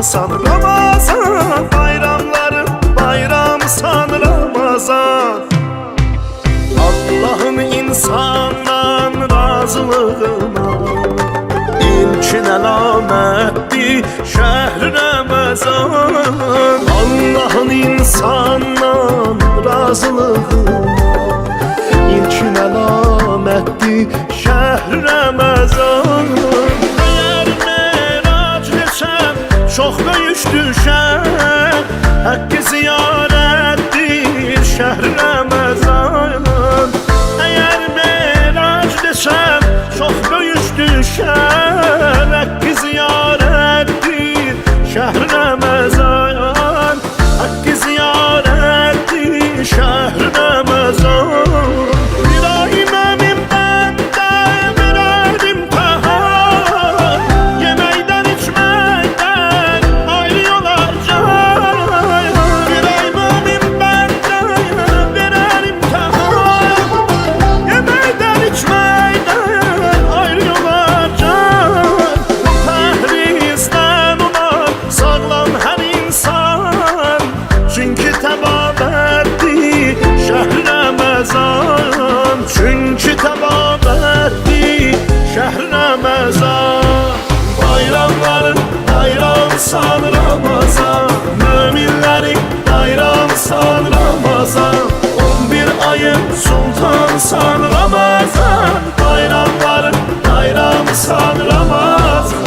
san Ramazan, bayramların bayramsan Ramazan. Allah'ın insandan razılığına İlkin əlamətdir şəhr Ramazan. Allah'ın insandan razılığına İlkin əlamətdir şəhr Ramazan. Eğer merac desem çok böyük düşer, hakkı ziyarətdir şəhr Ramazan. Eğer merac desem çok böyük düşer, hakkı ziyarettir şəhr Ramazan. Hakkı ziyarettir şəhr Ramazan. Bir emin bende birer imtihan, yemekten içmekten ayrıyorlar can. Bir emin bende birer imtihan, yemekten içmekten ayrıyorlar can. Bu pehrizden olar sağlam her insan, çünkü tebabetti şəhr Ramazan. Çünkü tebabetti şəhr Ramazan. Bayramların bayramsan Ramazan, müminlerin bayramsan Ramazan. 11 ayın sultansan Ramazan, bayramların bayramsan Ramazan.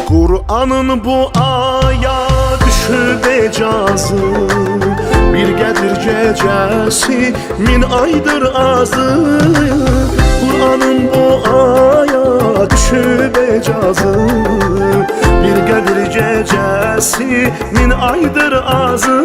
Kur'an'ın bu aya düşüb ecazı, bir gədir gecəsi min aydır azı. Kur'an'ın bu aya düşüb ecazı, bir gədir gecəsi min aydır azı.